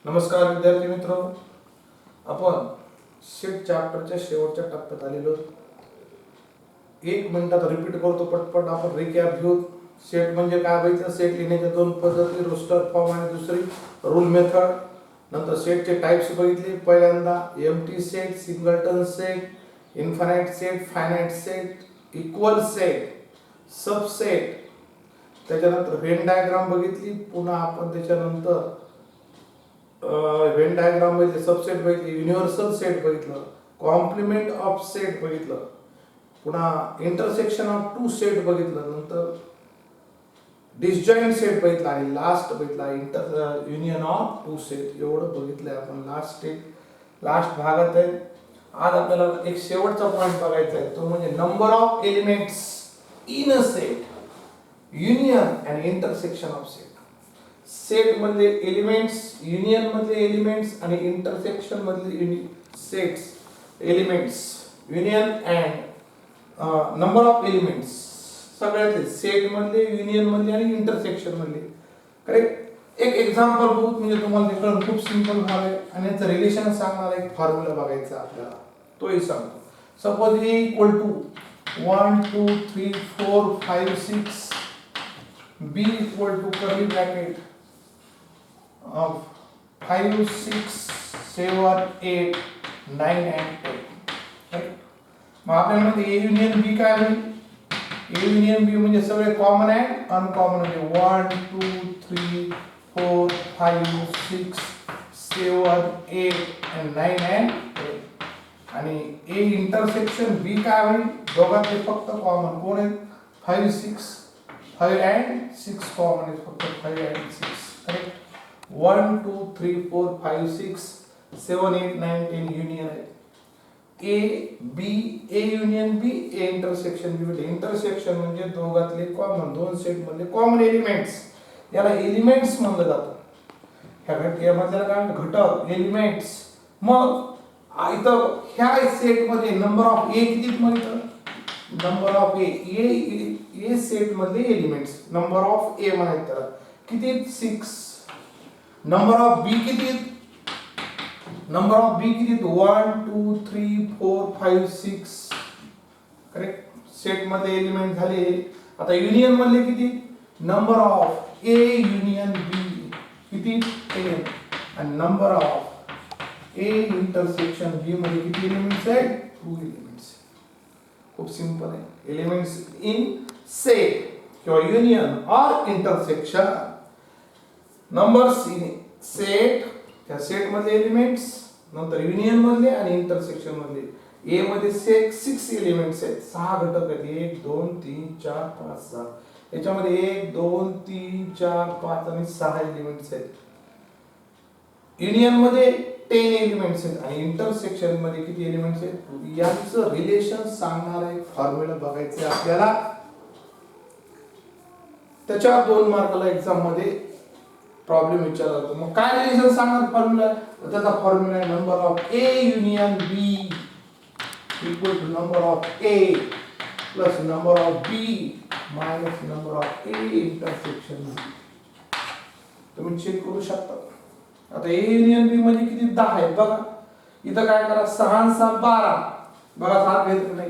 नमस्कार विद्यार्थी मित्र, आपण सेट चॅप्टरच्या शेवटच्या टप्प्यात आलेलो. एक मिनिटात रिपीट करतो पटपट. आपण रिकॅप घेऊ. सेट म्हणजे काय बघितलं? सेट लिहिण्याच्या दोन पद्धती, रोस्टर फॉर्म आणि दुसरी रूल मेथड. नंतर सेटचे टाइप्स बघितले. पहिल्यांदा empty set, singleton set, infinite set, finite set, equal set, subset. त्याच्यानंतर व्हेन डायग्राम बघितली. पुन्हा आपण त्याच्यानंतर व्हेन डायग्राम मध्ये सबसेट बघितले, युनिव्हर्सल सेट बघितलं, कॉम्प्लिमेंट ऑफ सेट बघितलं, पुन्हा इंटरसेक्शन ऑफ टू सेट बघितलं, नंतर डिसजॉइंट सेट बघितला आणि लास्ट बघितला युनियन ऑफ टू सेट. एवढं बघितलंय आपण. लास्ट भागात आहे. आज आपल्याला एक शेवटचा पॉइंट बघायचा आहे, तो म्हणजे number of elements in a set, union and intersection of set. Set मधले एलिमेंट्स, युनियन मधले एलिमेंट्स आणि इंटरसेक्शन मधले sets elements, union and number of elements सगळ्यातले सेट मधले, युनियन मधले आणि इंटरसेक्शन मधले. करेक्ट. एक एक्झाम्पल बघू म्हणजे तुम्हाला ते कळून खूप सिंपल आहे आणि याचं रिलेशन सांगणारा एक फॉर्म्युला बघायचा आपल्याला, तोही सांगतो. Suppose A equal to 1 2 3 4 5 6, b equal to curly bracket of 5 6 7 8 9 and 10. मग आपल्याला ए युनियन बी काय होईल? ए युनियन बी म्हणजे सगळे कॉमन अँड अनकॉमन, म्हणजे 1 2 3 4 5 6 7 8 and 9 and 10. आणि ए इंटरसेक्शन बी काय होईल? दोघांचे फक्त कॉमन कोण आहेत? 5 6 5 and 6 कॉमन आहेत, फक्त 5 and 6. करेक्ट. 1 2 3 4 5 6 7 8 9 10 युनियन आहे. A B, A union B, A intersection B. Intersection म्हणजे दोघातले कॉमन, दोन सेट मधले कॉमन एलिमेंट्स, याला एलिमेंट्स म्हणलं जातं. ह्या मधल्याला काय घटक, एलिमेंट्स. मग इथं ह्या सेट मध्ये नंबर ऑफ ए किती म्हणतात? नंबर ऑफ ए सेट मधले एलिमेंट्स, नंबर ऑफ ए म्हणायचं त्याला किती? 6. नंबर ऑफ बी किती? नंबर ऑफ बी किती? 1 2 3 4 5 6. करेक्ट. सेट मध्ये एलिमेंट झाले. आता युनियन मधले किती? नंबर ऑफ ए युनियन बी किती? 10. आणि नंबर ऑफ ए इंटरसेक्शन बी मध्ये किती एलिमेंट्स आहेत? 2 एलिमेंट्स. खूप सिंपल आहे. एलिमेंट्स इन सेट किंवा युनियन और इंटरसेक्शन. नंबर्स इन सेट, त्या सेट मधले एलिमेंट्स, नंतर युनियन मधले आणि इंटरसेक्शन मधले. ए मध्ये 6 एलिमेंट्स आहेत, 6 घटक आहेत. 1 2 3 4 5 6. याच्यामध्ये 1 2 3 4 5 आणि 6 एलिमेंट्स आहेत. युनियन मध्ये 10 एलिमेंट्स आहेत आणि इंटरसेक्शन मध्ये किती एलिमेंट्स आहेत? 2. यांचं रिलेशन सांगणारा एक फॉर्म्युला बघायचं आपल्याला. त्याच्या 2 मार्काला एक्झाम मध्ये प्रॉब्लेम विचारला जातो. मग काय रिलेशन सांगणार फॉर्म्युला? त्याचा फॉर्म्युला आहे number of A union B equal to number of A plus number of B minus number of A intersection B. तुम्ही चेक करू शकता. आता ए युनियन बी म्हणजे किती? 10 आहेत बघा. इथं काय करा, 6 आणि 6 12. बघा 7 घेत नाही.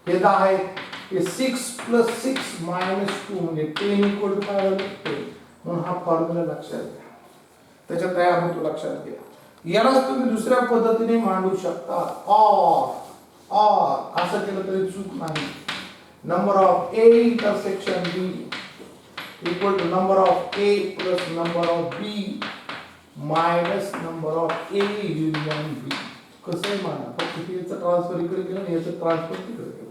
हे 10 आहेत. हे 6 प्लस 6 मायनस 2 म्हणजे 10 इक्वल टू काय झालं? 10. म्हणून हा फॉर्म्युला लक्षात घ्या. त्याच्यात तयार होतो, लक्षात घ्या. यालाच तुम्ही दुसऱ्या पद्धतीने मांडू शकता. ऑर असं केलं तरी चूक नाही. Number of A intersection B equal to number of A plus number of B minus number of A union B. कसं आहे मांडा? फक्त याचं ट्रान्सफर इकडे केलं आणि याचं ट्रान्सफर तिकडे केलं.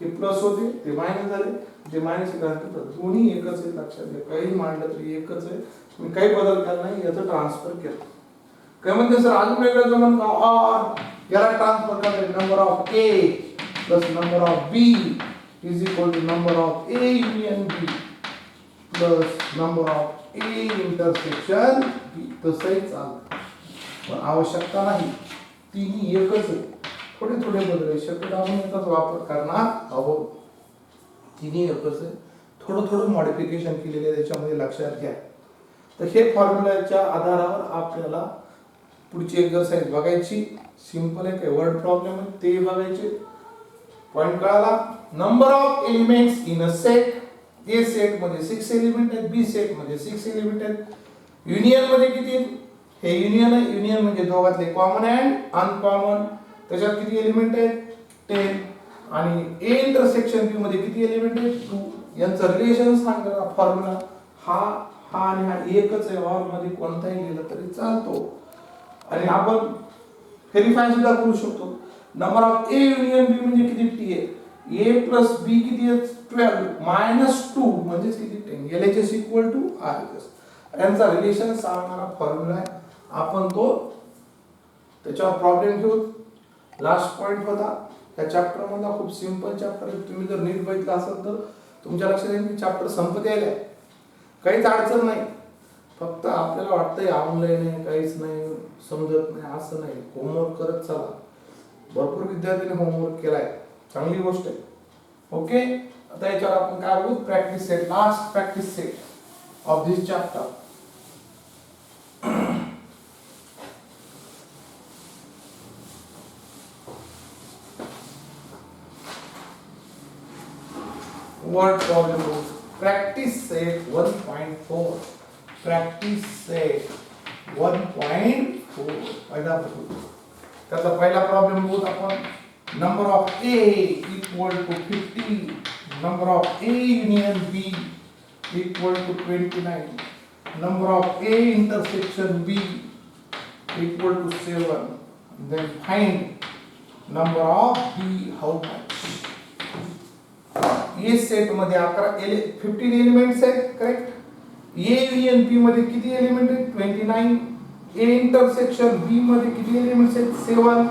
हे प्लस होते, ते मायनस झाले, ते मायनस झाले. दोन्ही एकच आहे, लक्षात घ्या. काही मांडलं तरी एकच आहे. तुम्ही काही बदल केला नाही, याचं ट्रान्सफर केलं. काय म्हणते सर अजून वेगळं जमन का? ऑर याला ट्रान्सफर करायचं. Number of A plus number of B is equal to number of A union B plus number of A intersection B. तसंही चालतं, पण आवश्यकता नाही. तिन्ही एकच आहे. थोडे थोडे बदल शक्यता आपण याचाच वापर करणार आहोत. तिन्ही एकच आहे. थोडं थोडं मॉडिफिकेशन केलेले त्याच्यामध्ये, लक्षात घ्या. तर हे फॉर्म्युलाच्या आधारावर आपल्याला पुढची एक्सरसाइज बघायची, सिंपल आहे, काही वर्ड प्रॉब्लेम आहे ते बघायचे. पॉइंट कळाला. Number of elements in a set. A set मध्ये 6 एलिमेंट आहेत, बी सेट मध्ये 6 एलिमेंट आहेत. युनियन मध्ये किती आहेत? हे युनियन आहे, युनियन म्हणजे दोघातले कॉमन अँड अनकॉमन. त्याच्यात किती एलिमेंट आहेत? 10. आणि ए इंटरसेक्शन बी मध्ये किती एलिमेंट आहेत? 2. यांचं रिलेशन सांगा, फॉर्म्युला हा आणि हा एकच आहे, ऑर मध्ये कोणताही लिहिलं तरी चालतो. आणि आपण व्हेरीफाय सुद्धा करू शकतो. नंबर ऑफ ए युनियन बी म्हणजे किती? टी आहे. ए प्लस बी किती आहे? 12 मायनस 2 म्हणजे किती? 10. LHS equal to RHS. यांचा रिलेशन सांगणारा फॉर्म्युला आहे. आपण तो त्याच्यावर प्रॉब्लेम घेऊ. लास्ट पॉइंट होता या चॅप्टर मधला, खूप सिंपल चॅप्टर आहे. तुम्ही जर नीट बघितलं असेल तर तुमच्या लक्षात येईल की चॅप्टर संपत यायला, काहीच अडचण नाही. फक्त आपल्याला वाटतंय ऑनलाईन आहे, काहीच नाही समजत नाही, असं नाही. होमवर्क करत चला. भरपूर विद्यार्थ्यांनी होमवर्क केलाय, चांगली गोष्ट आहे. ओके, आता याच्यावर आपण काय बघू? Practice set, last practice set of this chapter. Word problem book. Practice set 1.4. Practice set 1.4. पहिला बघू. त्याचा पहिला प्रॉब्लेम बघू आपण. Number of A equal to 50. Number of A union B equal to 29. Number of A intersection B equal to 7. Then find number of B how much. A set मध्ये 15 elements आहेत, correct. ए union बी मध्ये किती element आहेत? 29. ए intersection बी मध्ये किती elements आहेत? 7.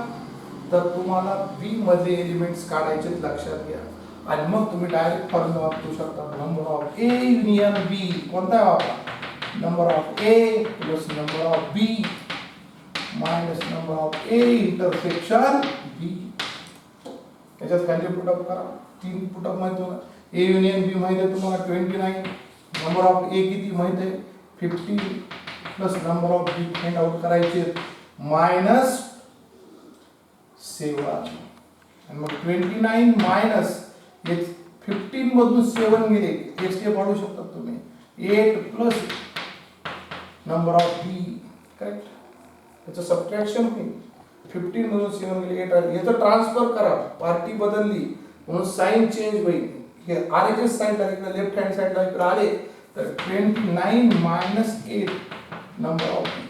तर तुम्हाला बी मध्ये एलिमेंट्स काढायचे, लक्षात घ्या. आणि मग तुम्ही डायरेक्ट फॉर्म्युला वापरू शकता. Number of A union B कोणता वापरा? Number of A plus number of B minus number of A intersection B. त्याच्यात व्हॅल्यू पुट अप करा. 3 पुट अप माहिती होणार. ए युनियन बी माहिती आहे तुम्हाला 29. नंबर ऑफ ए किती माहिती आहे? 50 plus number of B find out करायचे मायनस 7. आणि मग 29 मायनस 15 मधून 7 गेले, एक स्टेप वाढवू शकता तुम्ही. 8 plus number of B, correct. त्याचं सबट्रॅक्शन होईल. 15 मधून 7 गेले, 8 आले. याचं ट्रान्सफर करा, पार्टी बदलली म्हणून साइन चेंज होईल. हे RHS साइडला इकडे लेफ्ट हँड साइडला इकडे आले तर 29 minus 8 number of B.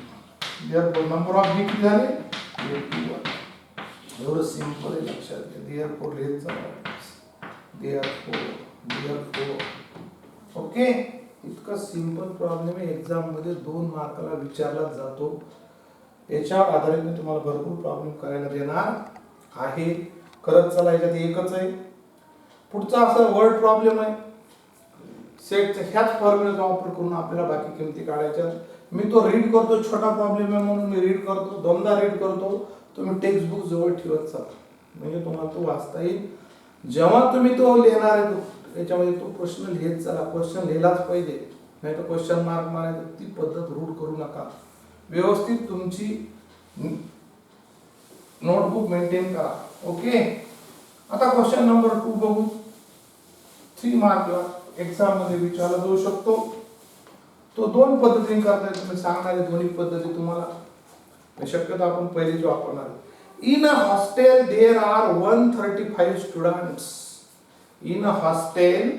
Therefore number of B किती झाले? 81. एवढं सिंपल आहे, लक्षात घ्या. देअरफॉर लिहित चला. Therefore okay. इतका सिंपल प्रॉब्लेम आहे, एक्झाम मध्ये 2 मार्काला विचारला जातो. याच्यावर आधारित मी तुम्हाला भरपूर प्रॉब्लेम करायला देणार आहे. करत चला. याच्यात एकच आहे. पुढचा असा वर्ड प्रॉब्लेम आहे. सेटचा ह्याच फॉर्म्युलाचा वापर करून आपल्याला बाकी किमती काढायच्या. मी तो रीड करतो, छोटा प्रॉब्लेम आहे म्हणून मी रीड करतो, दोनदा रीड करतो. तुम्ही टेक्स्ट बुक जवळ ठेवत चला, म्हणजे तुम्हाला तो वाचता येईल. जेव्हा तुम्ही तो लिहिणार आहे याच्यामध्ये तो प्रश्न लिहित चला. क्वेश्चन लिहिलाच पाहिजे, नाही तर क्वेश्चन मार्क मारायचं ती पद्धत रूढ करू नका. व्यवस्थित तुमची नोटबुक मेंटेन करा. ओके. आता क्वेश्चन नंबर 2 बघू. 3 मार्कला एक्झाम मध्ये विचारला जाऊ शकतो. तो 2 पद्धतीने करता येतो. मी सांगणार आहे दोन्ही पद्धती तुम्हाला. शक्यतो आपण पहिलीच वापरणार. In a hostel there are 135 students. In a hostel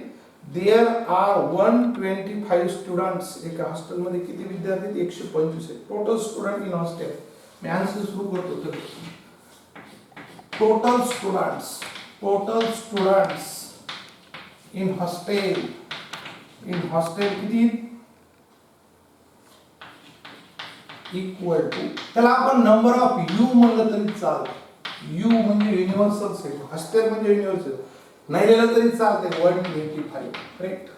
there are 125 students. एका हॉस्टेल मध्ये किती विद्यार्थी आहेत? 125 आहेत. Total student in hostel. मी आन्सर सुरू करतो. तर total students in hostel. In hostel किती? इक्वल टू, त्याला आपण नंबर ऑफ यू म्हणलं तरी चालतं. यू म्हणजे युनिव्हर्सल सेट, हॉस्टेल म्हणजे युनिव्हर्सल, नाही लिहिलं तरी चालते. 125, करेक्ट.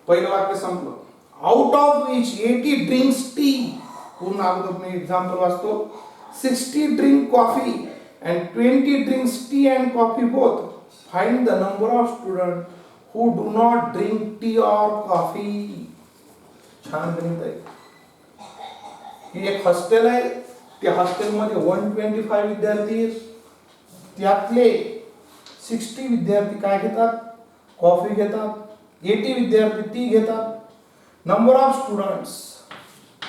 पहिलं वाक्य संपलं. Out of which 80 drinks T. पूर्ण अगोदर मी एक्झाम्पल वाचतो. 60 drink coffee and 20 drinks tea and coffee both. Find the number of students who do not drink tea or coffee. छान गणित आहे. ही एक हॉस्टेल आहे त्या हॉस्टेलमध्ये 125 विद्यार्थी आहेत, त्यातले 60 विद्यार्थी काय घेतात, कॉफी घेतात, 80 विद्यार्थी टी घेतात. नंबर ऑफ स्टुडंट्स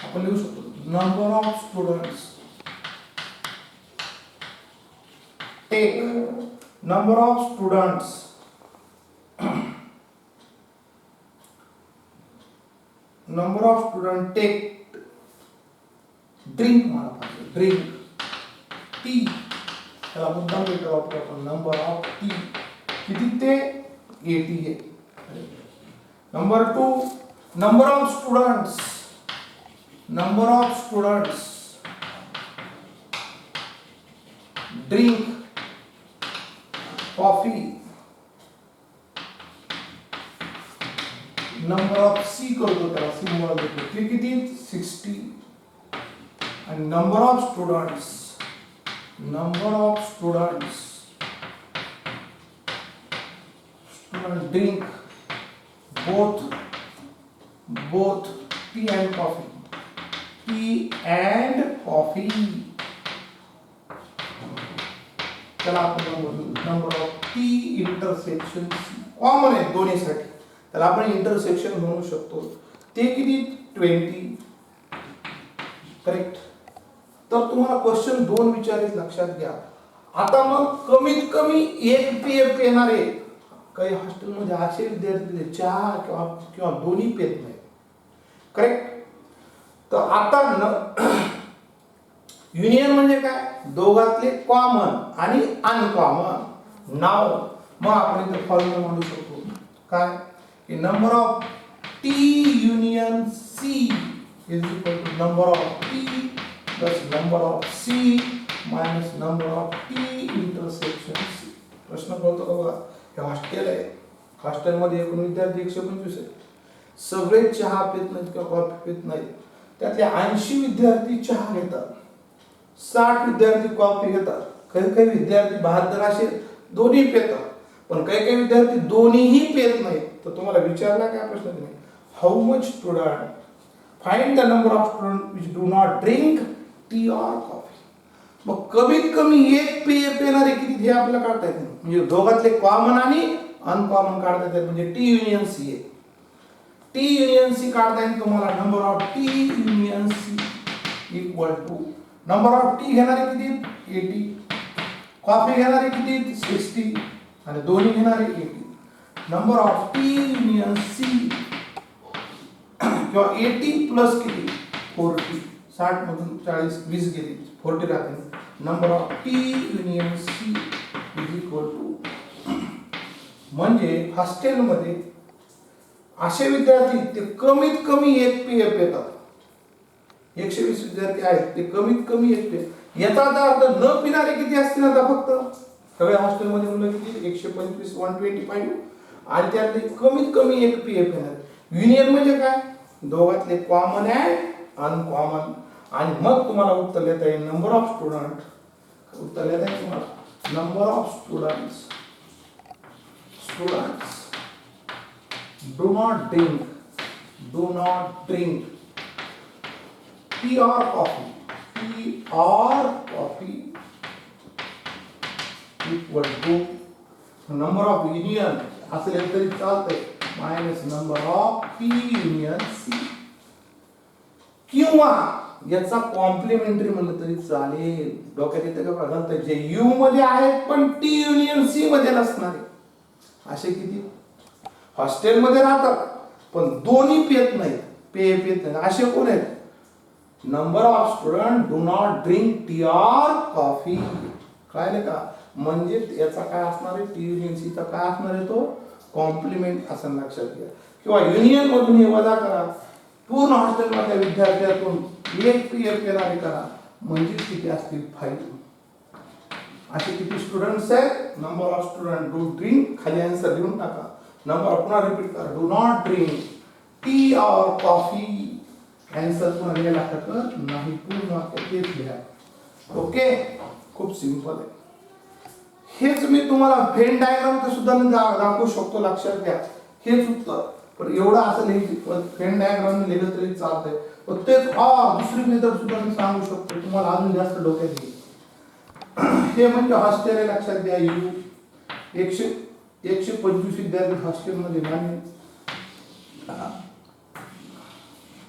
आपण लिहू शकतो, number of students take, number of students number of students take drink माना पाहिजे, drink टी, त्याला मुद्दाम लिहितो आपण नंबर ऑफ टी किती ते 80 आहे. Number 2 number of students, number of students drink coffee, number of C करतो त्याला सिम्बॉल देतो, ते किती 60. आणि number of students, number of students student drink both tea and coffee, tea and coffee, त्याला आपण number of T intersection common आहे दोन्हीसाठी, त्याला आपण इंटरसेक्शन म्हणू शकतो. ते किती 20. करेक्ट. तर तुम्हाला क्वेश्चन 2 विचारित लक्षात घ्या. आता मग कमीत कमी एक पीएफ येणारे काही हॉस्टेलमध्ये असे विद्यार्थी चहा किंवा दोन्ही पेत नाही. करेक्ट. तर आता युनियन म्हणजे काय, दोघातले कॉमन आणि अनकॉमन नाव. मग आपण इथे फॉर्म्युला मांडू शकतो काय, की number of T union C is equal to number of T plus number of C minus number of T intersection C. प्रश्न कळतो का बघा. हे हॉस्टेल आहे, हॉस्टेलमध्ये एकूण विद्यार्थी 125 आहेत. सगळे चहा पित नाहीत किंवा कॉफी पित नाहीत. त्यातले 80 विद्यार्थी चहा घेतात, 60 विद्यार्थी कॉफी घेतात, काही काही विद्यार्थी 72 असे दोन्ही पितात, पण काही काही विद्यार्थी दोन्हीही पित नाहीत. तर तुम्हाला विचारला काय प्रश्न नाही, how much student find the number of student which do not drink T or coffee. मग कमीत कमी एक पेय पिणारे किती हे आपल्याला काढता येते. म्हणजे दोघातले कॉमन आणि अनकॉमन काढता येतात. म्हणजे टी युनियन सी आहे, टी युनियन सी काढता येईल तुम्हाला. Number of T union C equal to number of T घेणारे किती 80, कॉफी घेणारे किती 60 आणि दोन्ही घेणारे 80. Number of T union C किंवा 80 प्लस किती 40, 60 मधून 40 20 गेली 40 राहते. Number of T union C is equal to, म्हणजे हॉस्टेलमध्ये असे विद्यार्थी ते कमीत कमी एक पीएफ येतात. 120 विद्यार्थी आहेत, ते कमीत कमी एक पीएफ. याचा अर्थ न पिणारे किती असतील आता फक्त सगळ्या हॉस्टेलमध्ये मुलं किती 125 125 आणि त्यातले कमीत कमी एक पीएफ येणार. युनियन म्हणजे काय, दोघातले कॉमन अँड अनकॉमन. आणि मग तुम्हाला उत्तर देता येईल नंबर ऑफ स्टुडंट. उत्तर देता येईल तुम्हाला number of students do not drink tea और coffee equal to number of union असेल तरी चालतंय minus number of T union C, किंवा याचा कॉम्प्लिमेंटरी म्हणलं तरी चालेल. डोक्यात येते का बघा, जे यू मध्ये आहेत पण टी युनियन सी मध्ये नसणारे असे किती हॉस्टेलमध्ये राहतात पण दोन्ही पित नाहीत, पित नाहीत असे कोण आहेत. Number of student do not drink tea और कॉफी. कळलं का, म्हणजे याचा काय असणार आहे, टी युनियन सी चा काय असणार आहे, तो कॉम्प्लिमेंट असं लक्षात घ्या. किंवा युनियन मधून हे वजा करा, पूर्ण हॉस्टेलमधल्या विद्यार्थ्यातून एक पीएफ येणारे करा, म्हणजे किती असतील 5. असे किती स्टुडंट्स आहेत. Number of student do drink, खाली आन्सर लिहून टाका. नंबर पुन्हा रिपीट करा, डू नॉट ड्रिंक टी और कॉफी. आन्सर पुन्हा लिहायला हरकत नाही, पूर्ण तेच लिहा. ओके, खूप सिंपल आहे. हेच मी तुम्हाला व्हेन डायग्राम सुद्धा दाखवू शकतो, लक्षात घ्या. हेच उत्तर पण एवढं असं लिहायची फेन डायग्राम लिहिलं तरी चालतंय. पण तेच दुसरी मेथड सुद्धा मी सांगू शकतो तुम्हाला अजून जास्त डोक्यात येईल. हे म्हणजे हॉस्टेल आहे, लक्षात द्या. 125 विद्यार्थी हॉस्टेलमध्ये नाही.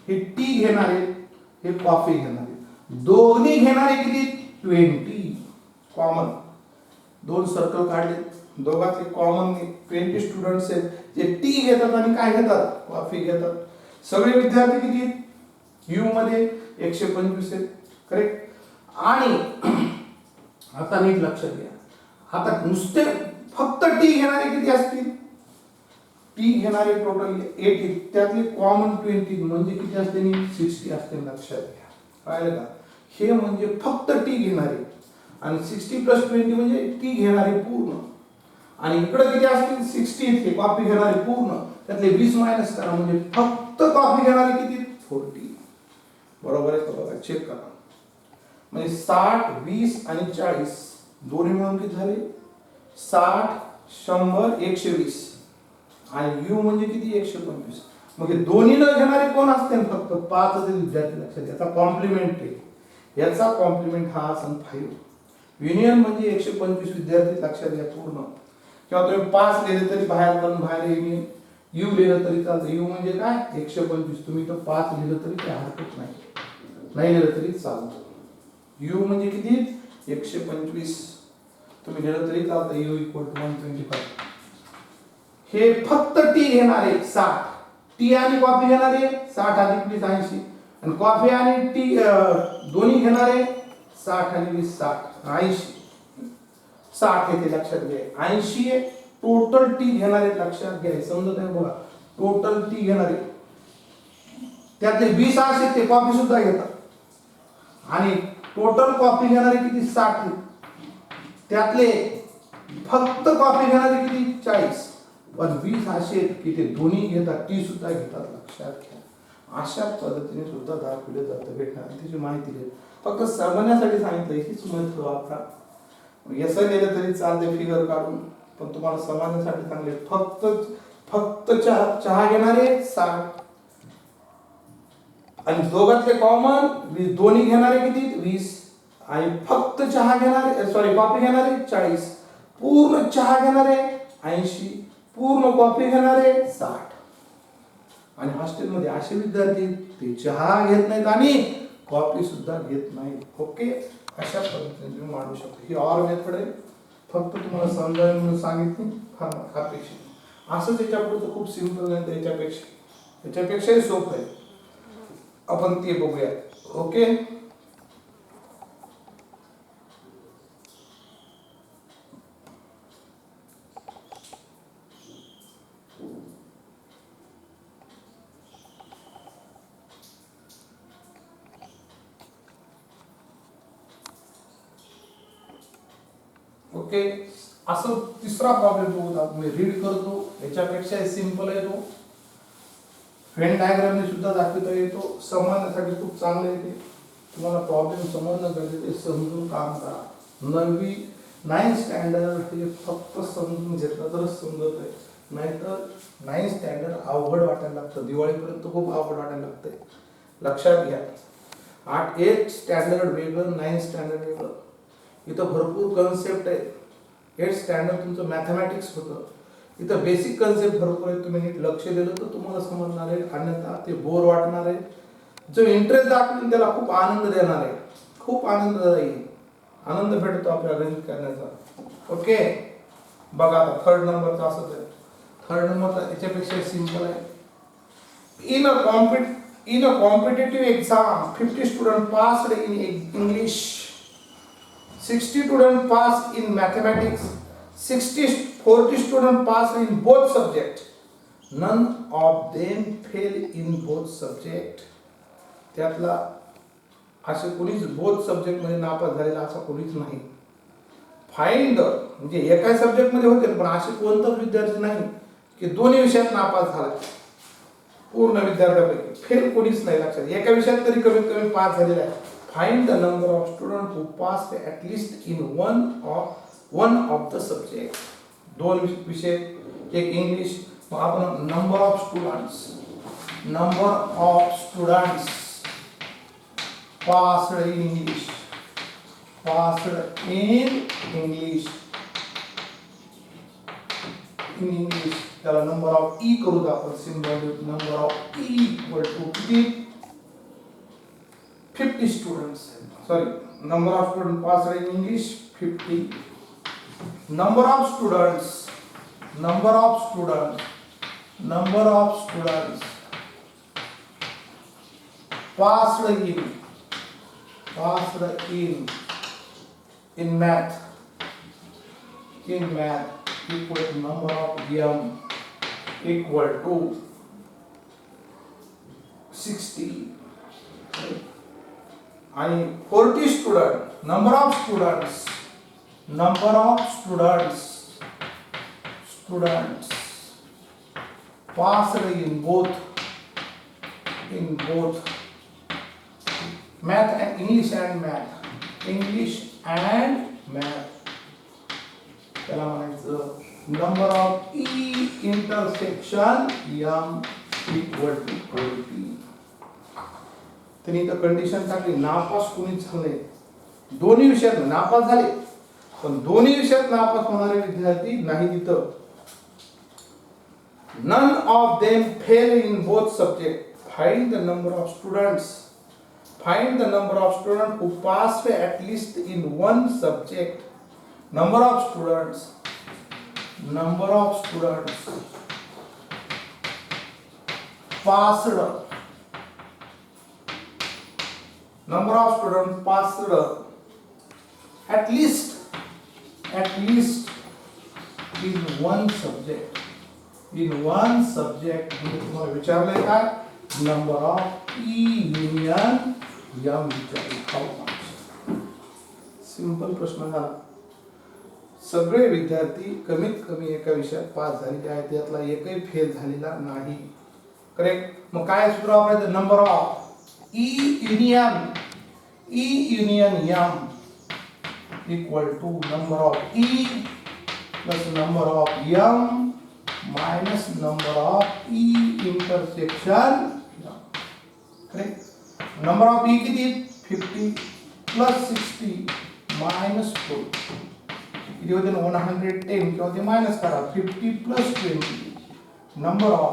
हे टी घेणारे, हे कॉफी घेणारे, दोन्ही घेणारे किती 20 कॉमन. दोन सर्कल काढले, दोघांचे कॉमन 20 स्टुडंट्स आहेत जे टी घेतात आणि काय घेतात, कॉफी घेतात. सगळे विद्यार्थी किती यू मध्ये 125 आहेत, करेक्ट. आणि आता नीट लक्षात घ्या, आता नुसते फक्त टी घेणारे किती असतील, टी घेणारे टोटल 80, त्यातले कॉमन 20 म्हणजे किती असते, 60 असते. लक्षात घ्या, पाहिलं का. हे म्हणजे फक्त टी घेणारे आणि 60 + 20 म्हणजे टी घेणारे पूर्ण. आणि इकडे किती असतील 60 इथे कॉफी घेणारे पूर्ण, त्यातले 20 मायनस करा म्हणजे फक्त कॉफी घेणारे किती 40. बरोबर आहे का, बघा चेक करा. म्हणजे 60, 20 आणि 40 दोन्ही मिळून किती झाले 60, 100, 120 आणि यू म्हणजे किती 125. मग हे दोन्ही न घेणारे कोण असते, फक्त 5 विद्यार्थी. लक्षात. याचा कॉम्प्लिमेंट आहे, याचा कॉम्प्लिमेंट हा असेल 5. युनियन म्हणजे 125 विद्यार्थी. लक्षात घ्या पूर्ण, किंवा तुम्ही 5 लिहिले तरी बाहेर पण बाहेर युनियन, यू लिहिलं तरी चालतं. यू म्हणजे काय 125, तुम्ही तर 5 लिहिलं तरी काही हरकत नाही, नाही लिहिलं तरी चालतं. यू म्हणजे किती 125, तुम्ही लिहिलं तरी चालतं. यू = 125. हे फक्त टी घेणारे 60, टी आणि कॉफी घेणारे 60 अधिक 20 80, आणि कॉफी आणि टी दोन्ही घेणारे 60 आणि 20 60 80. 60 येते, लक्षात घ्या. 80 आहे टोटल टी घेणारे. लक्षात घ्या, समजत आहे बघा. टोटल टी घेणारे त्यातले 20 असे ते कॉफी सुद्धा घेतात, आणि टोटल कॉफी घेणारे किती 60, त्यातले फक्त कॉफी घेणारे किती 40, पण 20 असे की ते दोन्ही घेतात, टी सुद्धा घेतात. लक्षात घ्या, अशा पद्धतीने सुद्धा दाखवले जातं भेटणार. त्याची माहिती देत फक्त समजण्यासाठी सांगितलं, हीच मेथड वापरा. असं लिहिलं तरी चालते फिगर काढून, पण तुम्हाला समजण्यासाठी सांगले. फक्त चहा घेणारे 60 आणि दोघांतले कॉमन दोन्ही घेणारे किती 20, आणि फक्त चहा घेणारे कॉफी घेणारे 40, पूर्ण चहा घेणारे 80, पूर्ण कॉफी घेणारे 60. आणि हॉस्टेलमध्ये असे विद्यार्थी ते चहा घेत नाहीत आणि कॉफी सुद्धा घेत नाहीत. ओके, अशा पद्धतीने तुम्ही मांडू शकता. ही ऑर मेथड आहे, फक्त तुम्हाला समजायला म्हणून सांगितली, फार अपेक्षित. असंच याच्यापुढचं खूप सिंपल आहे, त्याच्यापेक्षाही सोपं आहे, आपण ते बघूया. Okay, okay. असं तिसरा प्रॉब्लेम बघूया, मी रीड करतो. याच्यापेक्षा सिंपल आहे तो, व्हेन डायग्रामने सुद्धा दाखवता येतो. समजण्यासाठी खूप चांगलं येते. तुम्हाला प्रॉब्लेम समजणं गरजेचं, समजून काम करा. 9th स्टँडर्ड हे फक्त समजून घेतलं तरच समजत आहे, नाहीतर 9th स्टँडर्ड अवघड वाटायला लागतं. दिवाळीपर्यंत खूप अवघड वाटायला लागतंय. लक्षात घ्या, 8th स्टँडर्ड वेगळं, 9th स्टँडर्ड वेगळं. इथं भरपूर कन्सेप्ट आहे. 8th स्टँडर्ड तुमचं मॅथमॅटिक्स होतं, इथं बेसिक कन्सेप्ट भरपूर आहे. तुम्ही नीट लक्ष दिलं तर तुम्हाला समजणार आहे, अन्यथा ते बोर वाटणार आहे. जो इंटरेस्ट दाखवेल त्याला खूप आनंद देणार आहे, खूप आनंद येईल, आनंद भेटतो आपल्याला गणित करण्याचा. ओके, बघा आता थर्ड नंबरचा असंच आहे. थर्ड नंबरचा याच्यापेक्षा सिंपल आहे. In a competitive exam 50 student passed in English, 60 students pass in mathematics, 40 students pass in both subjects. None of them fail in both subjects. त्यातला असे कोणीच बोथ सब्जेक्ट मध्ये नापास झालेला असा कोणीच नाही. फाइंड म्हणजे एका सब्जेक्ट मध्ये होते, पण असे कोणताच विद्यार्थी नाही की दोन्ही विषयात नापास झाला. पूर्ण विद्यार्थ्यांपैकी फेल कोणीच नाही. लक्षात, एका विषयात तरी कमीत कमी पास झालेला आहे. Find the number of students who passed at least in one of the subject. दोन विषय, एक इंग्लिश मग आपण number of students passed in English त्याला नंबर ऑफ ई करू आपण symbol number of E equal to किती 50 students sorry number of student passed in English 50 number of students passed in math equal to number of m equal to 60 आणि 40 student number of students passed in both math and English and math त्याला म्हणायचं number of E intersection M equal to 40 त्यांनी इथं condition टाकली नापास कोणीच झाले दोन्ही विषयात नापास झाले पण दोन्ही विषयात नापास होणारे विद्यार्थी नाही तिथं none of them fail in both subjects find the number of students who pass at least in one subject number of students passed at least in one subject म्हणजे तुम्हाला विचारलंय काय number of E union M विचारले simple प्रश्न झाला सगळे विद्यार्थी कमीत कमी एका विषयात पास झालेले आहेत त्यातला एकही फेल झालेला नाही करेक्ट मग काय सूत्र वापरायचं number of E union M equal to number of E plus number of M minus number of E intersection M. Correct? Number of E किती 50 plus 60 minus 4 किती होते 110 किंवा ते मायनस करा 50 plus 20 number of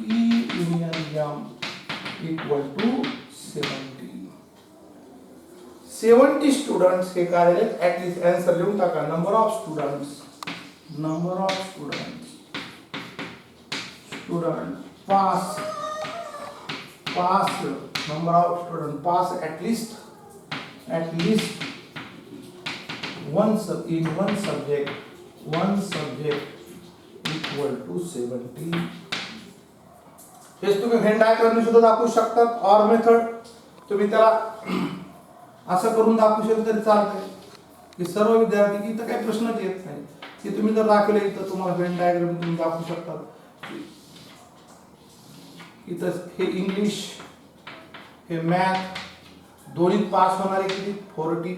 E union M equal to 70 students हे काय झाले at least answer लिहून टाका number of students pass number of students pass at least one subject equal to 70 हेच तुम्ही व्हेन डायग्राम सुद्धा दाखवू शकतात ऑर मेथड तुम्ही त्याला असं करून दाखवू शकता तरी चालतंय की सर्व विद्यार्थी की इथं काही प्रश्नच येत नाही की तुम्ही जर दाखवले इथं तुम्हाला व्हेन डायग्राम तुम्ही दाखवू शकता इथं हे इंग्लिश हे मॅथ दोन्ही पास होणारे किती 40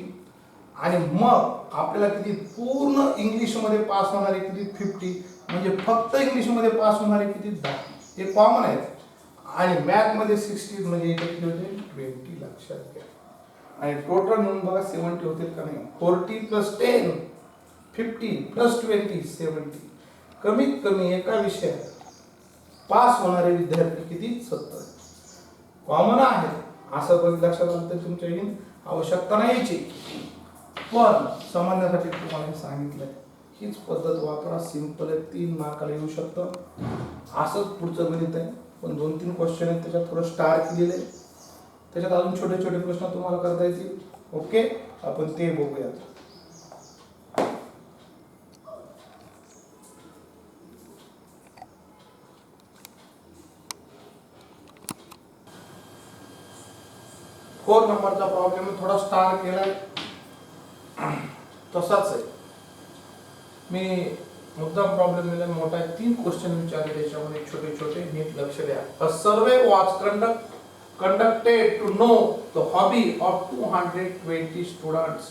आणि मग आपल्याला किती पूर्ण इंग्लिश मध्ये पास होणारे किती 50 म्हणजे फक्त इंग्लिश मध्ये पास होणारे किती 10 हे कॉमन आहेत आणि मॅथ मध्ये 60 म्हणजे इथे किती होते 20 लक्षात घ्या आणि टोटल म्हणून बघा 70 होतील का नाही 40 प्लस 10 50 प्लस 20 70 कमीत कमी एका विषयात पास होणारे विद्यार्थी किती 70 कॉमन आहे असं पण लक्षात आलं तर तुमच्या येईल आवश्यकता नाहीची पण समजण्यासाठी तुम्हाला सांगितलंय हीच पद्धत वापरा सिंपल आहे 3 मार्काला येऊ शकतं असंच पुढचं गणित आहे पण 2-3 क्वेश्चन आहेत त्याच्यात थोडं स्टार केलेलं आहे त्याच्यात अजून छोटे छोटे प्रश्न तुम्हाला करता येतील ओके आपण ते बघूयात 4 नंबरचा प्रॉब्लेम थोडा स्टार केलाय तसाच आहे मी मुद्दाम प्रॉब्लेम दिला मोठा आहे 3 क्वेश्चन विचारले त्याच्यामध्ये छोटे छोटे नीट लक्ष द्या अ सर्वे वाज conducted to know the hobby of 220 students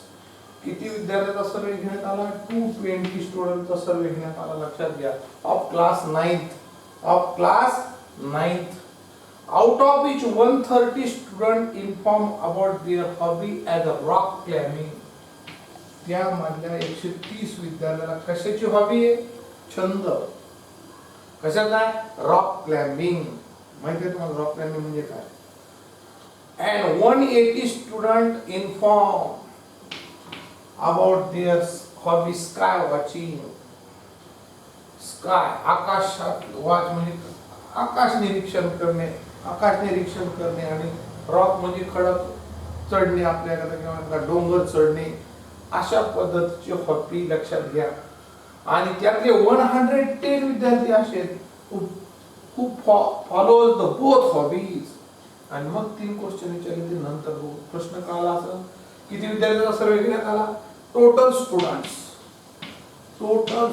किती विद्यार्थ्यांचा सर्वे घेण्यात आला 220 स्टुडंटचा सर्वे घेण्यात आला लक्षात घ्या of class 9th of class 9th. Out of which 130 students inform about their hobby as a rock climbing. त्यामधल्या 130 विद्यार्थ्यांना कशाची हॉबी आहे? छंद. कशाचा? Rock climbing. माहिती आहे तुम्हाला रॉक क्लाइम्बिंग म्हणजे काय? And 180 students inform about their hobby sky watching. Sky आकाशात वाच म्हणजे आकाश निरीक्षण करणे, आकाश निरीक्षण करणे. आणि रॉक म्हणजे खडक चढणे, आपल्याकडे किंवा डोंगर चढणे, अशा पद्धतीची हॉबी लक्षात घ्या. आणि त्यातले 110 विद्यार्थी असे खूप फॉलोज द बोथ हॉबीज. आणि मग 3 क्वेश्चन विचारले ते नंतर बघू. प्रश्न काय आला असं? किती विद्यार्थ्यांचा सर्वे घेण्यात आला? टोटल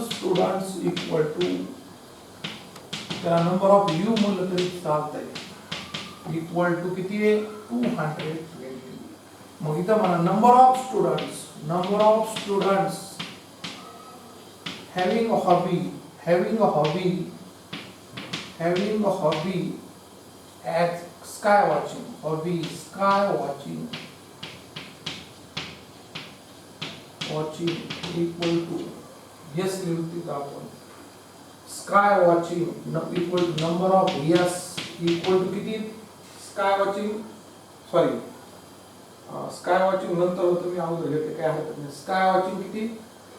स्टुडंट्स इक्वल टू त्याला नंबर ऑफ यू म्हणलं तरी चालतंय, इक्वल टू किती आहे? 220. मग इथं म्हणा number of students having a hobby as sky watching equal to, yes लिहितो आपण, sky watching equal to number of yes equal to किती? स्काय वॉचिंग नंतर होतं, मी अगोदर घेते काय हरकत नाही. स्काय वॉचिंग किती?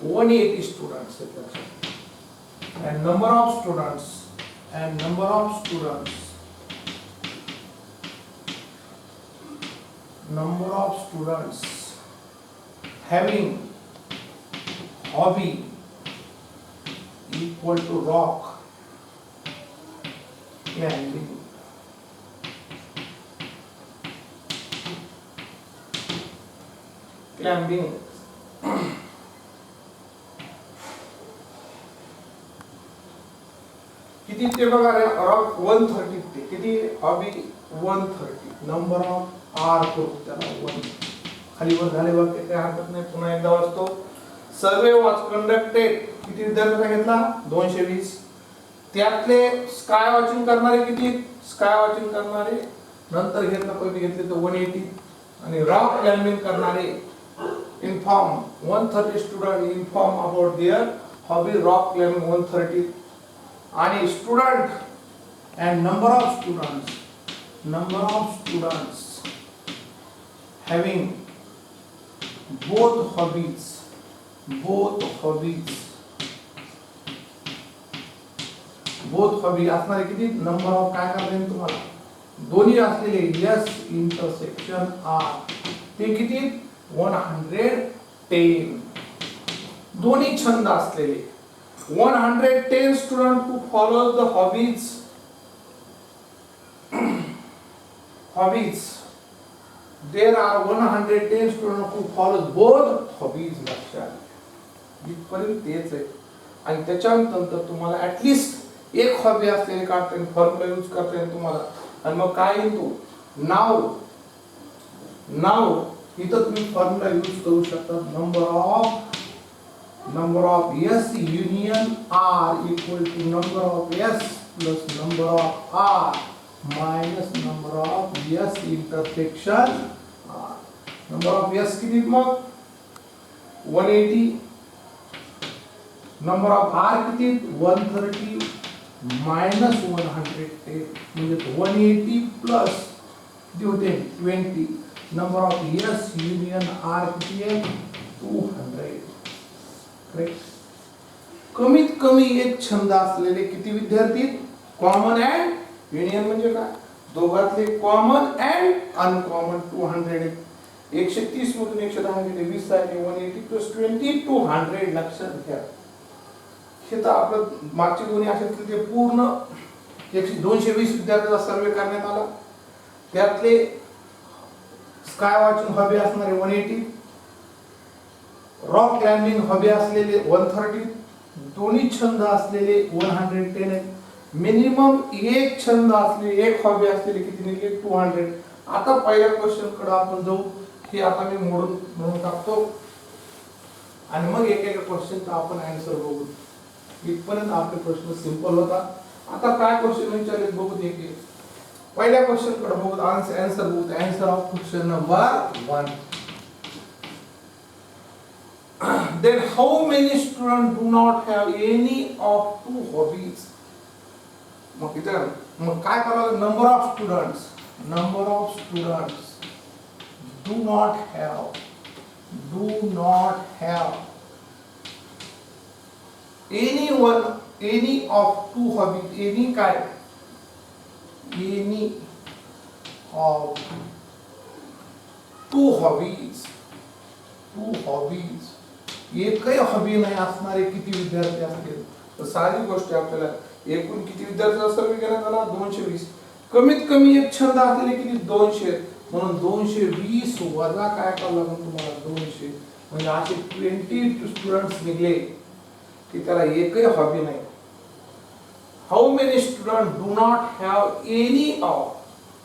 180 स्टुडंट्स आहेत लक्षात. and number of students having hobby equal to rock climbing. किती ते बघा रे, रॉक 130 ते किती? हॉबी 130. नंबर ऑफ आर करू त्याला 1 खाली वर झाले वाक्य काय हरकत नाही. पुन्हा एकदा वाचतो. Survey was conducted. किती विद्यार्थ्यांना घेतला? 220. त्यातले स्काय वॉचिंग करणारे किती? स्काय वॉचिंग करणारे नंतर घेतलं, पहिले घेतले तर 180. आणि रॉक क्लाइम्बिंग करणारे inform 130 student inform about their hobby rock climbing 130. आणि student and number of students having both hobbies असणारे किती? नंबर ऑफ काय करता येईल तुम्हाला? दोन्ही असलेले यस इंटरसेक्शन आर ते किती? 110. दोन्ही छंद असलेले 110 students who follow the hobbies. There are 110 students who follow both hobbies. लक्षात इथपर्यंत तेच आहे. आणि त्याच्यानंतर तुम्हाला ऍटलिस्ट एक हॉबी असलेले काढता येईल, फॉर्म्युला यूज करता येईल तुम्हाला. आणि मग काय येतो? नाव इथं तुम्ही फॉर्म्युला यूज करू शकता. number of S union R equal to number of S plus number of R minus number of S intersection R. Number of S किती मग? 180. Number of R किती? 130 minus 110 म्हणजे 180 plus किती होते? 20. Number of S union R किती आहे? 200. कमीत कमी एक छंद असलेले किती विद्यार्थी? कॉमन अँड युनियन म्हणजे काय? दोघातले कॉमन अँड अनकॉमन 200. 130 मधून 110 गेले 20 आहे. 180 plus 20 200. लक्षात घ्या. हे तर आपलं मागचे दोन्ही असेल ते पूर्ण 220 विद्यार्थ्यांचा सर्वे करण्यात आला. त्यातले स्काय वॉचिंग हॉबी असणारे 180, रॉक क्लाइम्बिंग हॉबी असलेले 130, दोन्ही छंद असलेले 110 आहेत. मिनिमम एक छंद असलेले एक हॉबी असलेले किती निघले? 200. आता पहिल्या क्वेश्चन कडे आपण जाऊ. हे आता मी मोडून टाकतो आणि मग एक क्वेश्चनचा आपण आन्सर बघू. इथपर्यंत आपले प्रश्न सिंपल होता. आता काय क्वेश्चन विचारले बघू दे की पहिल्या क्वेश्चन कडे बघू आन्सर बघू answer of question number 1. Then how many students do not have any of two hobbies? मग इथं मग काय करावं number of students do not have any of two hobbies. Any काय any of two hobbies एकही hobby नाही असणारे किती विद्यार्थी असतील तर सारी गोष्ट आपल्याला एकूण किती विद्यार्थी सर्वे केला त्याला 220 कमीत कमी एक छंद असलेले किती 200 म्हणून 220 वजा काय करावं लागेल तुम्हाला 200 म्हणजे असे 20 स्टुडंट्स निघले की त्याला एकही हॉबी नाही. How many student do not have any of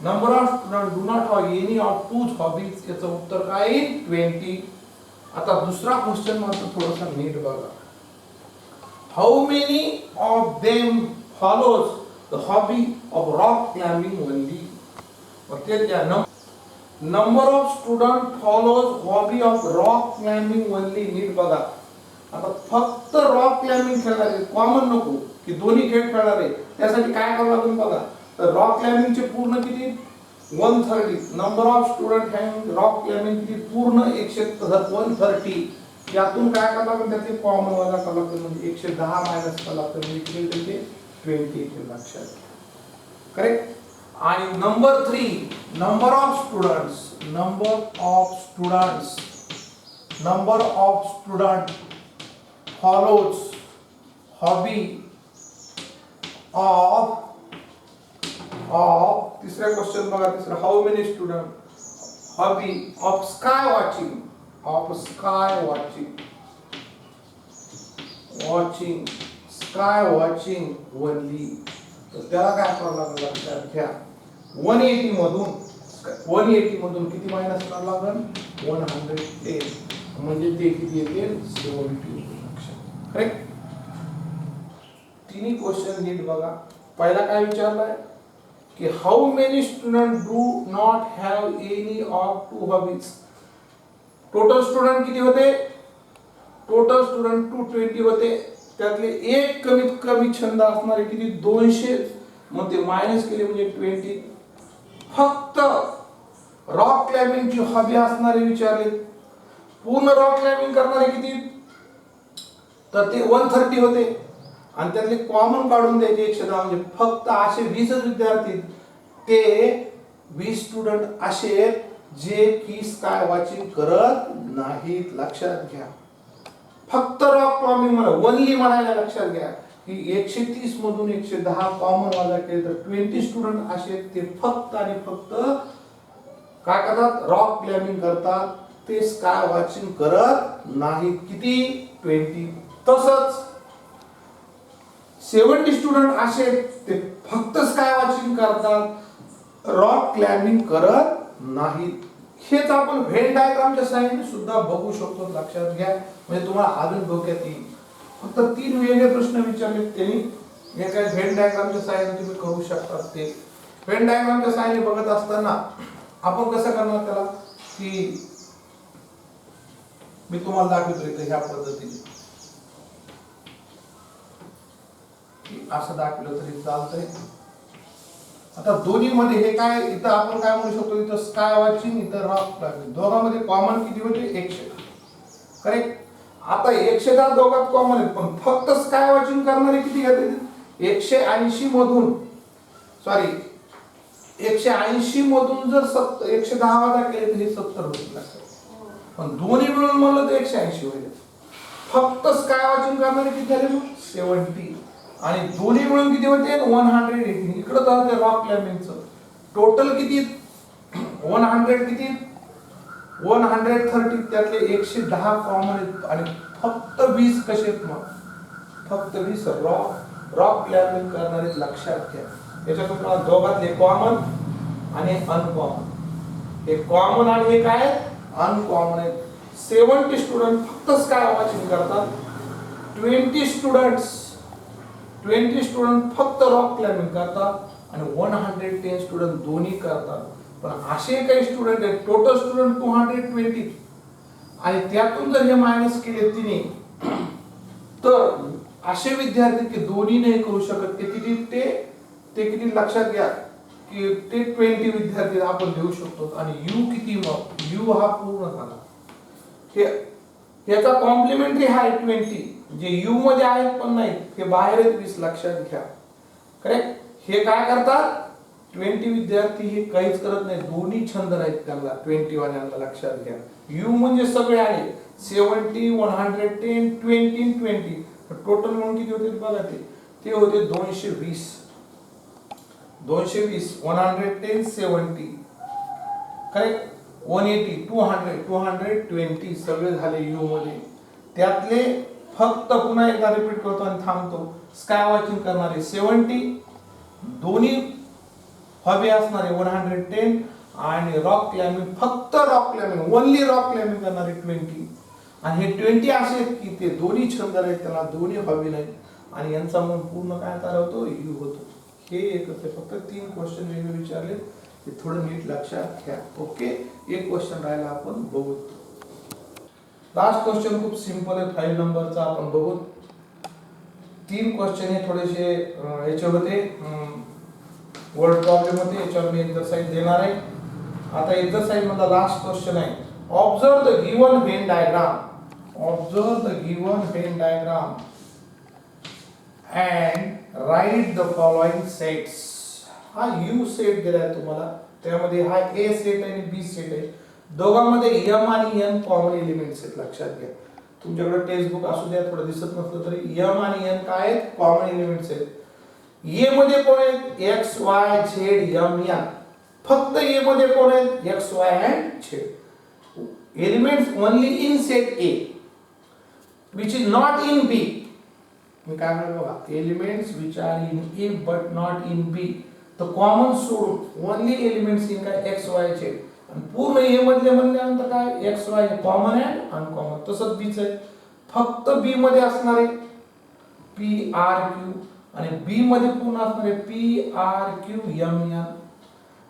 number of student do not have any of two hobbies याचं उत्तर काय येईल 20. आता दुसरा क्वेश्चन मात्र थोडासा नीट बघा. How many of them follows the hobby of rock climbing only. Okay क्या number of student follows hobby of rock climbing only. नीट बघा. आता फक्त रॉक क्लाइंबिंग खेळणारे कॉमन नको की दोन्ही खेळ खेळणारे त्यासाठी काय करावं लागेल बघा. तर रॉक क्लाइंबिंगचे पूर्ण किती 130 number of student having rock climbing किती पूर्ण 130 यातून काय करावं लागेल त्याचे कॉमन वजा करावं लागेल म्हणजे 110 मायनस करावं लागेल म्हणजे किती त्याचे 20 येते लक्षात. करेक्ट. आणि number 3 number of student follows hobby of तिसरा क्वेश्चन बघा. तिसरा how many student hobby of sky watching only. तर त्याला काय करावं लागेल लक्षात घ्या. 180 मधून किती मायनस करावं लागेल 110 म्हणजे ते किती येते 70. करेक्ट. तिन्ही क्वेश्चन नीट बघा. पहिला काय विचारलाय कि how many student do not have any of two hobbies. Total student किती होते टोटल स्टुडंट 220 होते त्यातले एक कमीत कमी छंद असणारे किती 200 मग ते मायनस केले म्हणजे 20. फक्त रॉक क्लाइंबिंगची हॉबी असणारे विचारले पूर्ण रॉक क्लाइंबिंग करणारे किती तर ते 130 होते आणि त्यातले कॉमन काढून द्यायचे 110 म्हणजे फक्त असे 20 विद्यार्थी ते 20 स्टुडंट असे जे की स्काय वॉचिंग करत नाहीत. लक्षात घ्या. फक्त रॉक क्लाइंबिंग मला ओनली म्हणायला लक्षात घ्या की 130 मधून 110 कॉमन वजा केले तर 20 स्टुडंट असे ते फक्त आणि फक्त काय करतात रॉक क्लाइंबिंग करतात ते स्काय वॉचिंग करत नाहीत. किती 20. तसंच 70 स्टुडंट असे ते फक्त स्काय वॉचिंग करतात रॉक क्लाइंबिंग करत नाहीत. हेच आपण व्हेन डायग्रामच्या सहाय्याने सुद्धा बघू शकतो. लक्षात घ्या म्हणजे तुम्हाला अजून डोक्यात येईल. फक्त 3 वेगळे प्रश्न विचारले त्यांनी हे काय व्हेन डायग्रामच्या सहाय्याने तुम्ही करू शकता. ते व्हेन डायग्रामच्या सहाय्याने बघत असताना आपण कसं करणार त्याला की मी तुम्हाला दाखवतो इथे ह्या पद्धतीने असं दाखवलं तरी चालतंय. आता दोन्ही मध्ये हे काय इथं आपण काय म्हणू शकतो इथं स्काय वॉचिंग इथं रॉक क्लाइंबिंग दोघांमध्ये कॉमन किती होते 100. करेक्ट. आता 110 दोघात कॉमन आहे पण फक्त स्काय वॉचिंग करणारे किती घेते 180 मधून 180 मधून जर 110 वजा केले तर हे 70 होईल. पण दोन्ही मिळून म्हणलं तर 180 होईल. फक्त स्काय वॉचिंग करणारे किती झाले 70 आणि दोन्ही मिळून किती होते 118. इकडे जाते रॉक क्लाइंबिंगचं टोटल किती 100 किती 130 त्यातले 110 कॉमन आहेत आणि फक्त 20 कसे आहेत मग फक्त 20 रॉक क्लाइंबिंग करणारे. लक्षात घ्या याच्यातून तुम्हाला दोघातले कॉमन आणि अनकॉमन हे कॉमन आणि हे काय अनकॉमन आहेत. 70 स्टुडंट फक्त स्काय वॉचिंग करतात 20 स्टुडंट्स 20 स्टुडंट फक्त रॉक क्लाइम्बिंग करतात आणि 110 स्टुडंट दोन्ही करतात. पण असे काही स्टुडंट आहेत, टोटल स्टुडंट 220 आणि त्यातून जर हे मायनस केले तिने, तर असे विद्यार्थी की दोन्ही नाही करू शकत ते किती, ते किती लक्षात घ्या की ते 20 विद्यार्थी आपण घेऊ शकतो. आणि यू किती, मग यू हा पूर्ण झाला. याचा कॉम्प्लिमेंटरी हा 20 जे यू मध्ये आहेत पण नाही हे बाहेर आहेत 20 लक्षात घ्या. करेक्ट. हे काय करतात 20 विद्यार्थी हे काहीच करत नाही, दोन्ही छंद आहेत त्यांना 20 वाल्यांना लक्षात घ्या. यू म्हणजे सगळे आले 70 110 20 20 टोटल म्हणून किती होते बघा, ते होते 220 110 70 करेक्ट 180 200 220 सगळे झाले यू मध्ये. त्यातले फक्त पुन्हा एकदा रिपीट करतो आणि थांबतो. स्काय वॉचिंग करणारे 70, दोन्ही हॉबी असणारे 110 आणि रॉक क्लाइम्बिंग, फक्त rock climbing only rock climbing करणारे 20. आणि हे 20 असे आहेत की ते दोन्ही छंद आहेत, त्याला दोन्ही हॉबी नाही आणि यांचा मग पूर्ण काय तयार होतो, यू होतो. हे एकच आहे. फक्त 3 क्वेश्चन मी विचारले, ते थोडं नीट लक्षात घ्या. ओके. एक क्वेश्चन राहिला, आपण बघू. लास्ट क्वेश्चन खूप सिंपल आहे, 5 नंबरचा आपण बघू. 3 क्वेश्चन हे थोडेसे याचे होते, वर्ड प्रॉब्लेम होते, याच्यावर मी एक्सरसाइज देणार आहे. आता एक्सरसाइज मधला लास्ट क्वेश्चन आहे. Observe the given Venn diagram. Observe the given Venn diagram and write the following sets. हा यू सेट दिलाय तुम्हाला, त्यामध्ये हा ए सेट आणि बी सेट आहे. दोघांमध्ये एम आणि एन कॉमन एलिमेंट्स आहेत, लक्षात घ्या. तुमच्याकडे टेक्स्ट बुक असू द्या, थोडं दिसत नसलं तरी एम आणि एन काय आहेत, कॉमन एलिमेंट्स आहेत. ए मध्ये कोण आहेत, X Y Z M N. फक्त ए मध्ये कोण आहेत, X Y and Z. Elements only in set A which is not in B. मी काय म्हणतो बघा, elements which are in A but not in B. तर कॉमन सोडून ओनली एलिमेंट्स इन काय, एक्स वाय झेड. आणि पूर्ण ए मधले म्हणल्यानंतर काय, X Y common and uncommon. तसंच बीच आहे, फक्त बी मध्ये असणारे पी आर क्यू आणि बी मध्ये पूर्ण असणारे P R Q M N.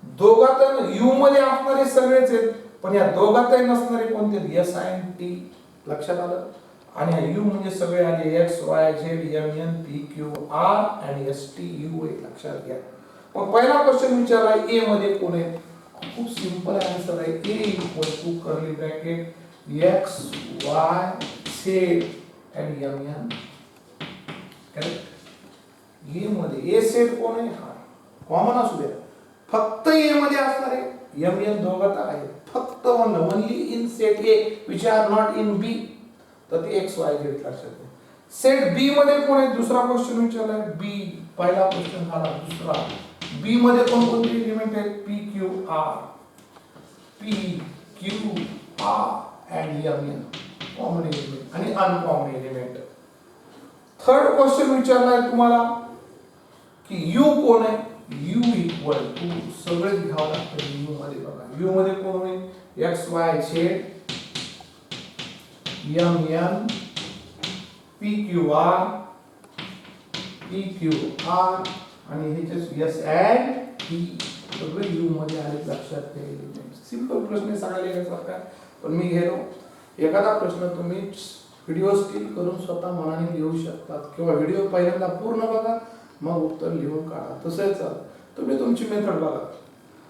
दोघात यू मध्ये असणारे सगळेच आहेत, पण या दोघात नसणारे कोणते, एस आय एन टी. लक्षात आलं. आणि यू म्हणजे सगळे आले X Y Z M N P Q R आणि एस टी यू आहे, लक्षात घ्या. मग पहिला क्वेश्चन विचारला ए मध्ये कोण आहे. खूप सिंपल आन्सर आहे, A equal to curly bracket X Y Z आणि एम एन. करेक्ट. ए मध्ये ए सेट कोण आहे, हा कॉमन असू द्या. फक्त ए मध्ये असणारे एम एन दोघात आहे, फक्त only in set A which are not in B, तर ते एक्स वाय झेड लक्षात घ्या. सेट बी मध्ये कोण आहे, दुसरा क्वेश्चन विचारलाय बी. पहिला क्वेश्चन झाला, दुसरा बी मध्ये कोणते एलिमेंट आहेत, P Q R and M N common element आणि अनकॉमन एलिमेंट. थर्ड क्वेश्चन विचारलाय तुम्हाला की यू कोण आहे. यू इक्वल टू सगळे घ्यावं लागतं यू मध्ये. बघा यू मध्ये कोण होईल, X Y Z M N P Q R आणि ह्याचे एस अँड टी सगळे यू मध्ये आले, लक्षात घ्या. सिंपल प्रश्न सांगायला सारखा, पण मी घेलो. एखादा प्रश्न तुम्ही व्हिडिओ स्टिल करून स्वतः मनाने लिहू शकतात किंवा व्हिडिओ पहिल्यांदा पूर्ण बघा मग उत्तर लिहून काढा. तसेच तुम्ही तुमची मेथड बघा.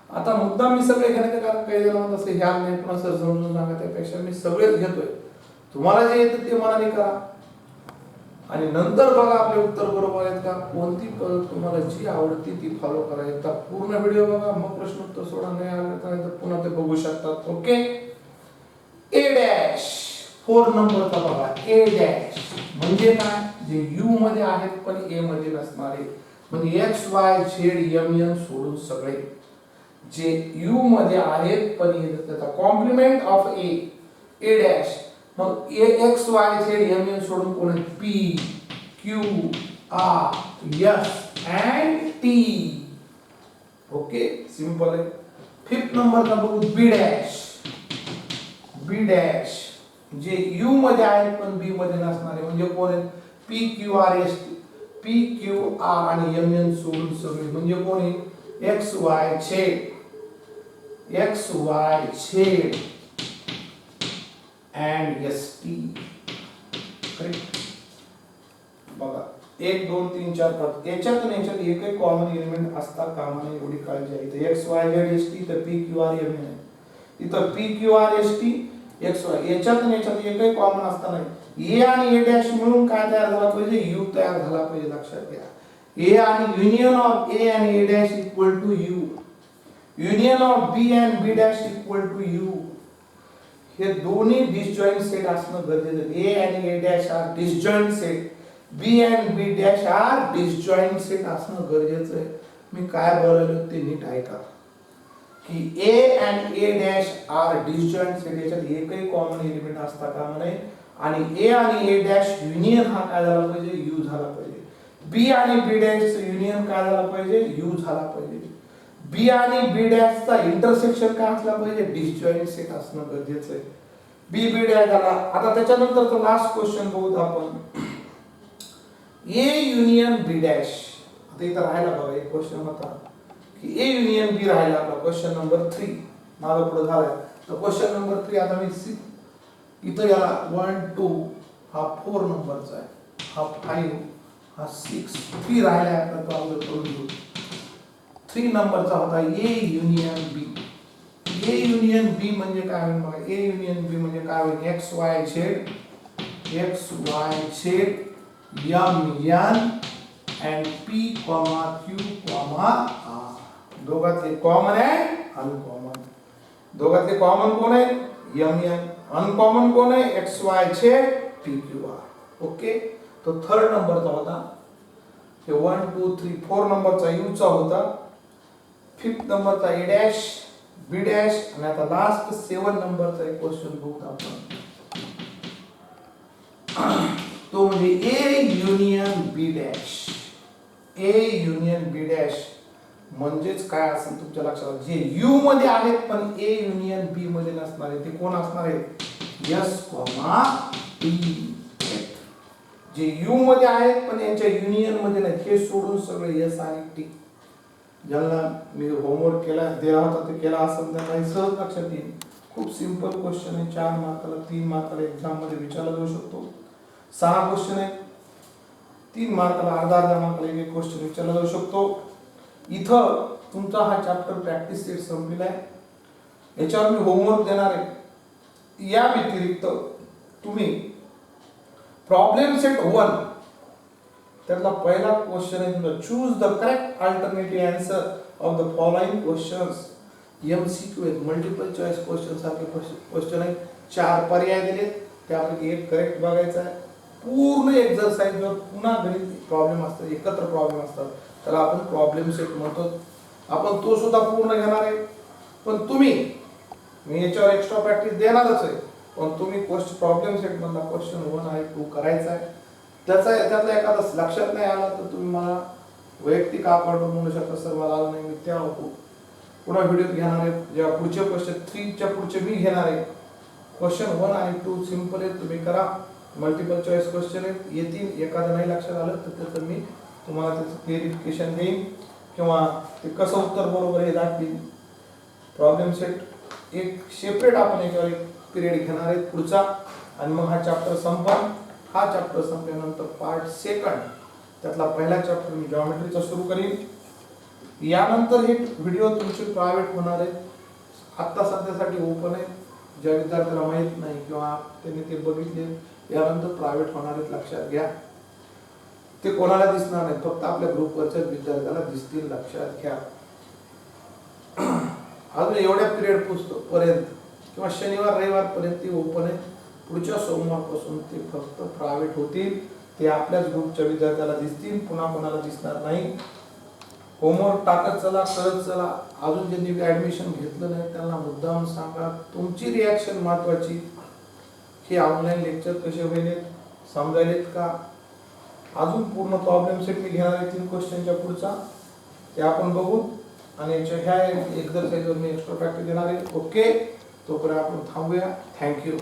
आता मुद्दा मी सगळे घेण्याचं कारण काही जण म्हणतात ह्या नाही पण असं समजून सांगा, त्यापेक्षा मी सगळेच घेतोय. तुम्हाला जे येतं ते मनाने करा आणि नंतर बघा आपले उत्तर बरोबर आहेत का. कोणती पद्धत तुम्हाला जी आवडती ती फॉलो करा. एकदा पूर्ण व्हिडिओ बघा मग प्रश्न उत्तर सोडा. नाही आलं तर पुन्हा ते बघू शकतात. ओके. ए डॅश 4 नंबरचा बघा. ए डॅश म्हणजे काय, जे यू मध्ये आहेत पण ए मध्ये नसणारे. म्हणजे X Y Z M N सोडून सगळे जे यू मध्ये आहेत पण त्याचा complement of A. A dash मग X Y Z M N सोडून कोण आहे, P Q R S and T. Okay simple आहे. 5th नंबरचा बघू बी डॅश. बी डॅश जे यू मध्ये आहेत पण बी मध्ये नसणारे म्हणजे कोण आहेत, P Q R S T. P Q R आणि एम एन सोडून सगळे म्हणजे कोण आहे X Y Z and S T. Correct. बघा 1 2 3 4 5 याच्यात एकही कॉमन एलिमेंट असता कामा नये एवढी काळजी आहे. इथे X Y Z S T तर P Q R M N आहे. इथं P Q R S T X Y याच्यात एकही कॉमन असता नाही. ए आणि ए डॅश मिळून काय तयार झाला पाहिजे यू तयार झाला पाहिजे. लक्षात घ्या ए आणि युनियन ऑफ ए आणि A dash equal to U. Union of B and B dash equal to U. हे दोन्ही डिसजॉइंट सेट असणं गरजेचं आहे. ए आणि A dash are disjoint set. B and B dash are disjoint set असणं गरजेचं आहे. मी काय बोललो ते नीट ऐका की A and A dash are disjoint set याच्यात एकही कॉमन एलिमेंट असता कामा नये आणि ए आणि ए डॅश युनियन हा काय झाला पाहिजे यू झाला पाहिजे. बी आणि बी डॅश युनियन काय झाला पाहिजे यू झाला पाहिजे. बी आणि बी डॅश चा इंटरसेक्शन काय असला पाहिजे डिसजॉइंट सेट असणं गरजेचं आहे. बी बी डॅश झाला. आता त्याच्यानंतरचा लास्ट क्वेश्चन बघू आपण ए युनियन बी डॅश. आता इथं राहिला बघा एक क्वेश्चन होता की ए युनियन बी राहिला आपला क्वेश्चन नंबर 3 माझा पुढे झालाय. तर क्वेश्चन नंबर 3 आता मी इथं याला 1 2 हा 4 नंबरचा आहे, हा 5 हा 6 3 राहिलाय आपला तो आपण करून घेऊ. 3 नंबरचा होता ए युनियन बी. ए युनियन बी म्हणजे काय होईल बघा. ए युनियन बी म्हणजे काय होईल X Y Z M N and P, Q, R. दोघातले कॉमन आहे अनकॉमन. दोघातले कॉमन कोण आहे एम एन. अनकॉमन कोण आहे X Y Z P Q R. Okay. तो थर्ड नंबरचा होता. हे 1 2 3 4 नंबरचा यू चा होता. 5th नंबरचा ए डॅश बी डॅश आणि आता लास्ट 7 नंबरचा एक क्वेश्चन बघू आपण. तो म्हणजे A union B dash. A union B dash म्हणजेच काय असेल तुमच्या लक्षात जे यू मध्ये आहेत पण ए युनियन बी मध्ये नसणार आहे ते कोण असणार आहे एस टी. जे यू मध्ये आहेत पण यांच्या युनियन मध्ये नाही हे सोडून सगळे एस आणि टी. ज्यांना मी होमवर्क केला दिला होता ते केला असेल त्यांना सहज लक्षात येईल. खूप सिंपल क्वेश्चन आहे. 4 मार्काला 3 मार्काला एक्झाम मध्ये विचारला जाऊ शकतो. 6 क्वेश्चन आहेत. 3 मार्काला अर्धा मार्काला एक क्वेश्चन विचारला जाऊ शकतो. इथं तुमचा हा चॅप्टर प्रॅक्टिस सेट संपलेला आहे. याच्यावर मी होमवर्क देणार आहे. या व्यतिरिक्त तुम्ही प्रॉब्लेम सेट 1 त्यातला पहिला क्वेश्चन आहे तुमचा choose the correct alternative answer of the following questions. MCQ आहेत मल्टिपल चॉईस क्वेश्चन सारखे क्वेश्चन आहेत. 4 पर्याय दिलेत त्यापैकी एक करेक्ट बघायचा आहे. पूर्ण एक्सरसाइज वर पुन्हा गणित प्रॉब्लेम असतात एकत्र प्रॉब्लेम असतात त्याला आपण प्रॉब्लेम सेट म्हणतो. आपण तो सुद्धा पूर्ण घेणार आहे. पण तुम्ही मी याच्यावर एक्स्ट्रा प्रॅक्टिस देणारच आहे पण तुम्ही प्रॉब्लेम सेट मधला क्वेश्चन 1 आणि 2 करायचा आहे. त्यातला एखादा लक्षात नाही आला तर तुम्ही मला वैयक्तिक आपण म्हणू शकता सर मला आलं नाही मी त्या पुन्हा व्हिडिओ घेणार आहे. जेव्हा पुढचे क्वेश्चन 3 च्या पुढचे मी घेणार आहे. क्वेश्चन 1 आणि 2 सिंपल आहे तुम्ही करा. मल्टिपल चॉईस क्वेश्चन आहेत येतील. एखादं नाही लक्षात आलं तर त्याचं मी तुम्हाला त्याचं क्लिअरिफिकेशन देईन किंवा ते कसं उत्तर बरोबर हे दाखवीन. प्रॉब्लेम सेट एक सेपरेट आपण याच्यावर एक पिरियड घेणार आहे पुढचा आणि मग हा चॅप्टर संपन. हा चॅप्टर संपल्यानंतर पार्ट 2 त्यातला पहिला चॅप्टर मी जॉमेट्रीचा सुरू करीन. यानंतर हे व्हिडिओ तुमचे प्रायव्हेट होणार आहेत. आत्ता सध्यासाठी ओपन आहे. ज्या विद्यार्थ्याला माहीत नाही किंवा त्यांनी ते बघितले यानंतर प्रायव्हेट होणार आहेत लक्षात घ्या. ते कोणाला दिसणार नाही फक्त आपल्या ग्रुपवरच्या विद्यार्थ्याला दिसतील लक्षात घ्या. अजून एवढ्या पिरियड पर्यंत किंवा शनिवार रविवार पर्यंत ते ओपन आहे. पुढच्या सोमवारपासून ते फक्त प्रायव्हेट होतील. ते आपल्याच ग्रुपच्या विद्यार्थ्याला दिसतील पुन्हा कोणाला दिसणार नाही. होमवर्क टाकत चला करत चला. अजून ज्यांनी ऍडमिशन घेतलं नाही त्यांना मुद्दाम सांगा. तुमची रिॲक्शन महत्वाची. हे ऑनलाईन लेक्चर कसे होईल समजायलेत का. अजून पूर्ण प्रॉब्लेम सेट मी घेणार आहे 3 क्वेश्चनच्या पुढचा ते आपण बघू आणि ह्या एक्सरसाइजवर मी एक्स्ट्रा प्रॅक्टिस देणार आहे. ओके तोपर्यंत आपण थांबूया. थँक्यू.